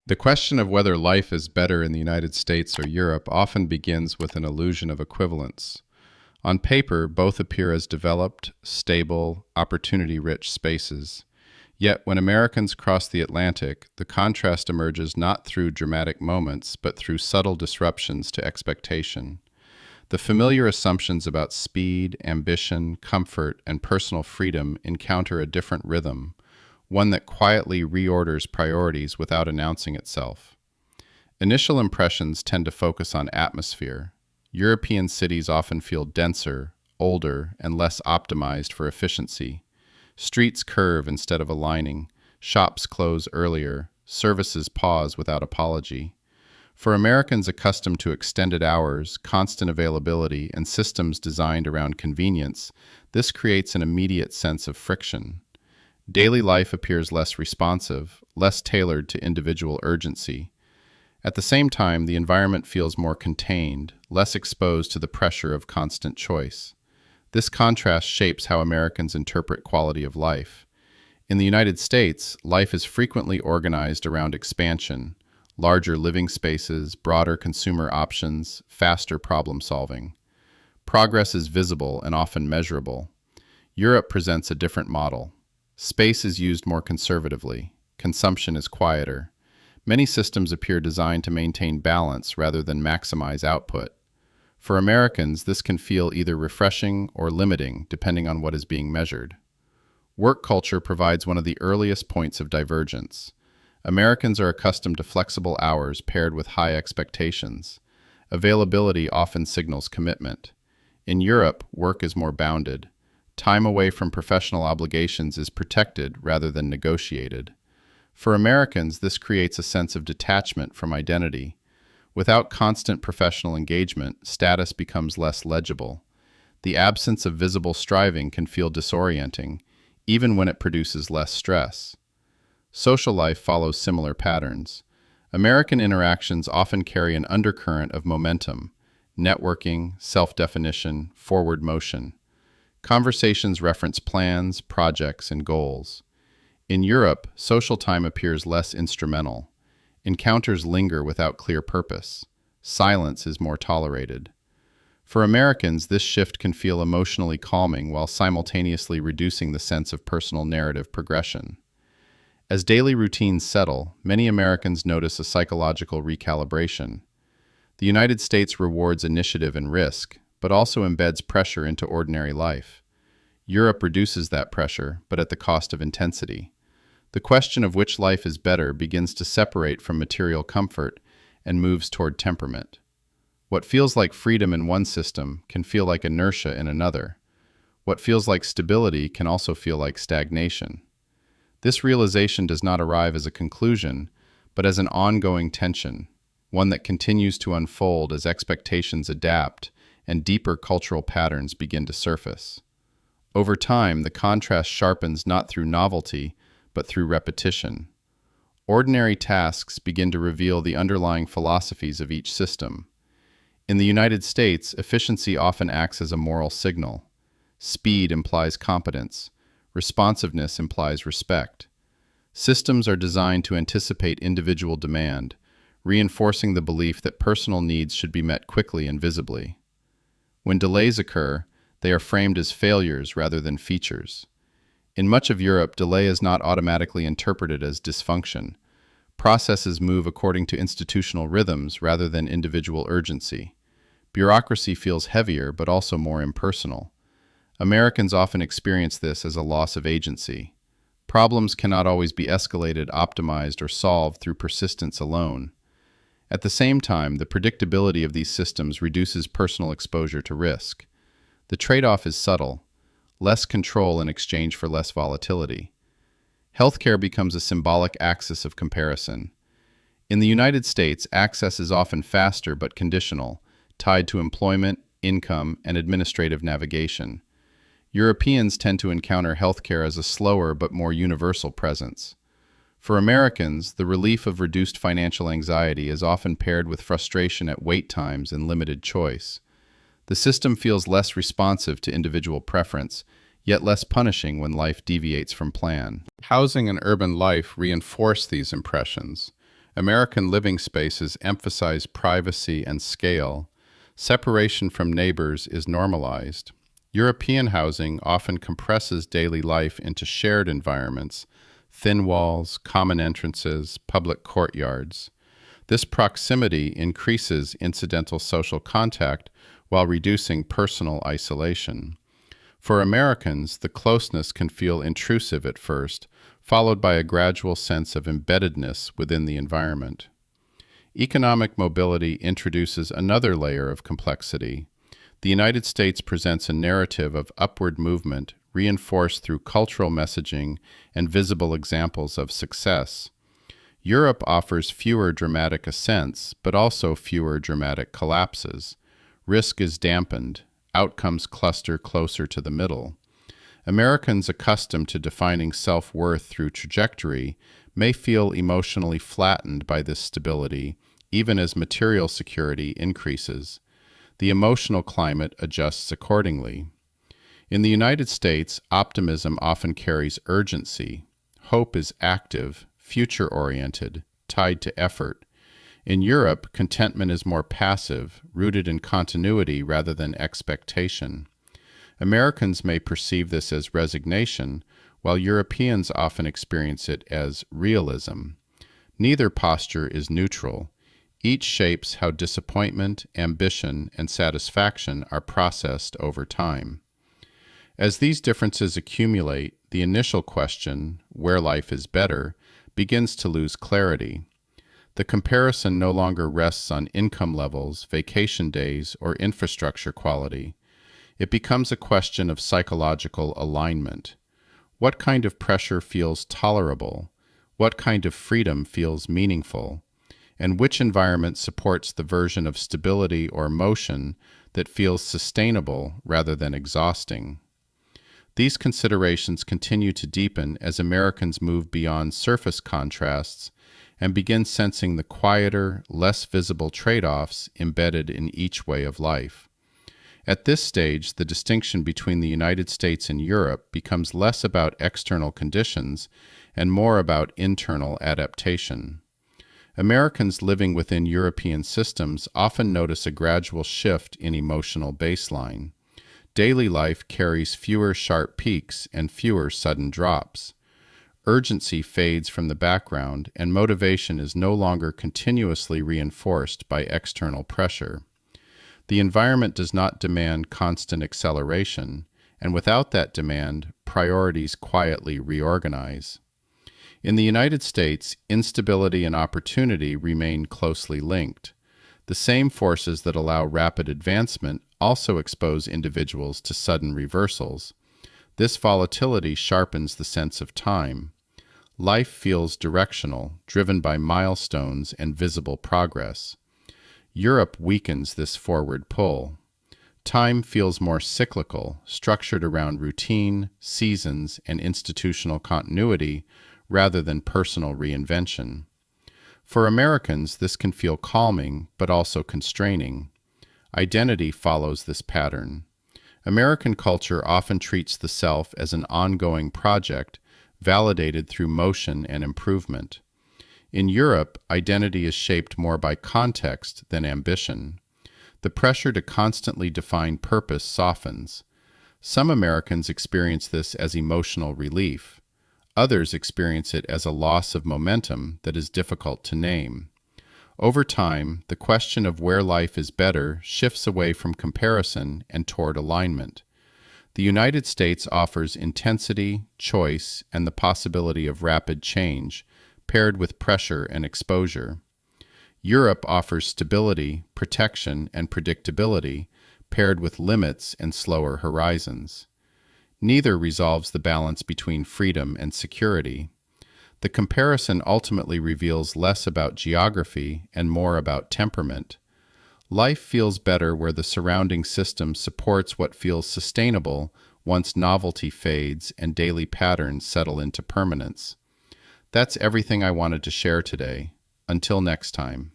The question of whether life is better in the United States or Europe often begins with an illusion of equivalence. On paper, both appear as developed, stable, opportunity-rich spaces. Yet, when Americans cross the Atlantic, the contrast emerges not through dramatic moments, but through subtle disruptions to expectation. The familiar assumptions about speed, ambition, comfort, and personal freedom encounter a different rhythm, one that quietly reorders priorities without announcing itself. Initial impressions tend to focus on atmosphere. European cities often feel denser, older, and less optimized for efficiency. Streets curve instead of aligning, shops close earlier, services pause without apology. For Americans accustomed to extended hours, constant availability, and systems designed around convenience, this creates an immediate sense of friction. Daily life appears less responsive, less tailored to individual urgency. At the same time, the environment feels more contained, less exposed to the pressure of constant choice. This contrast shapes how Americans interpret quality of life. In the United States, life is frequently organized around expansion, larger living spaces, broader consumer options, faster problem solving. Progress is visible and often measurable. Europe presents a different model. Space is used more conservatively. Consumption is quieter. Many systems appear designed to maintain balance rather than maximize output. For Americans, this can feel either refreshing or limiting, depending on what is being measured. Work culture provides one of the earliest points of divergence. Americans are accustomed to flexible hours paired with high expectations. Availability often signals commitment. In Europe, work is more bounded. Time away from professional obligations is protected rather than negotiated. For Americans, this creates a sense of detachment from identity. Without constant professional engagement, status becomes less legible. The absence of visible striving can feel disorienting, even when it produces less stress. Social life follows similar patterns. American interactions often carry an undercurrent of momentum, networking, self-definition, forward motion. Conversations reference plans, projects, and goals. In Europe, social time appears less instrumental. Encounters linger without clear purpose. Silence is more tolerated. For Americans, this shift can feel emotionally calming while simultaneously reducing the sense of personal narrative progression. As daily routines settle, many Americans notice a psychological recalibration. The United States rewards initiative and risk, but also embeds pressure into ordinary life. Europe reduces that pressure, but at the cost of intensity. The question of which life is better begins to separate from material comfort and moves toward temperament. What feels like freedom in one system can feel like inertia in another. What feels like stability can also feel like stagnation. This realization does not arrive as a conclusion, but as an ongoing tension, one that continues to unfold as expectations adapt and deeper cultural patterns begin to surface. Over time, the contrast sharpens not through novelty, but through repetition. Ordinary tasks begin to reveal the underlying philosophies of each system. In the United States, efficiency often acts as a moral signal. Speed implies competence. Responsiveness implies respect. Systems are designed to anticipate individual demand, reinforcing the belief that personal needs should be met quickly and visibly. When delays occur, they are framed as failures rather than features. In much of Europe, delay is not automatically interpreted as dysfunction. Processes move according to institutional rhythms rather than individual urgency. Bureaucracy feels heavier but also more impersonal. Americans often experience this as a loss of agency. Problems cannot always be escalated, optimized, or solved through persistence alone. At the same time, the predictability of these systems reduces personal exposure to risk. The trade-off is subtle: less control in exchange for less volatility. Healthcare becomes a symbolic axis of comparison. In the United States, access is often faster but conditional, tied to employment, income, and administrative navigation. Europeans tend to encounter healthcare as a slower but more universal presence. For Americans, the relief of reduced financial anxiety is often paired with frustration at wait times and limited choice. The system feels less responsive to individual preference, yet less punishing when life deviates from plan. Housing and urban life reinforce these impressions. American living spaces emphasize privacy and scale. Separation from neighbors is normalized. European housing often compresses daily life into shared environments, thin walls, common entrances, public courtyards. This proximity increases incidental social contact while reducing personal isolation. For Americans, the closeness can feel intrusive at first, followed by a gradual sense of embeddedness within the environment. Economic mobility introduces another layer of complexity. The United States presents a narrative of upward movement reinforced through cultural messaging and visible examples of success. Europe offers fewer dramatic ascents, but also fewer dramatic collapses. Risk is dampened. Outcomes cluster closer to the middle. Americans accustomed to defining self-worth through trajectory may feel emotionally flattened by this stability, even as material security increases. The emotional climate adjusts accordingly. In the United States, optimism often carries urgency. Hope is active, future-oriented, tied to effort. In Europe, contentment is more passive, rooted in continuity rather than expectation. Americans may perceive this as resignation, while Europeans often experience it as realism. Neither posture is neutral. Each shapes how disappointment, ambition, and satisfaction are processed over time. As these differences accumulate, the initial question, where life is better, begins to lose clarity. The comparison no longer rests on income levels, vacation days, or infrastructure quality. It becomes a question of psychological alignment. What kind of pressure feels tolerable? What kind of freedom feels meaningful? And which environment supports the version of stability or motion that feels sustainable rather than exhausting? These considerations continue to deepen as Americans move beyond surface contrasts and begin sensing the quieter, less visible trade-offs embedded in each way of life. At this stage, the distinction between the United States and Europe becomes less about external conditions and more about internal adaptation. Americans living within European systems often notice a gradual shift in emotional baseline. Daily life carries fewer sharp peaks and fewer sudden drops. Urgency fades from the background, and motivation is no longer continuously reinforced by external pressure. The environment does not demand constant acceleration, and without that demand, priorities quietly reorganize. In the United States, instability and opportunity remain closely linked. The same forces that allow rapid advancement also expose individuals to sudden reversals. This volatility sharpens the sense of time. Life feels directional, driven by milestones and visible progress. Europe weakens this forward pull. Time feels more cyclical, structured around routine, seasons, and institutional continuity rather than personal reinvention. For Americans, this can feel calming, but also constraining. Identity follows this pattern. American culture often treats the self as an ongoing project, validated through motion and improvement. In Europe, identity is shaped more by context than ambition. The pressure to constantly define purpose softens. Some Americans experience this as emotional relief. Others experience it as a loss of momentum that is difficult to name. Over time, the question of where life is better shifts away from comparison and toward alignment. The United States offers intensity, choice, and the possibility of rapid change, paired with pressure and exposure. Europe offers stability, protection, and predictability, paired with limits and slower horizons. Neither resolves the balance between freedom and security. The comparison ultimately reveals less about geography and more about temperament. Life feels better where the surrounding system supports what feels sustainable once novelty fades and daily patterns settle into permanence. That's everything I wanted to share today. Until next time.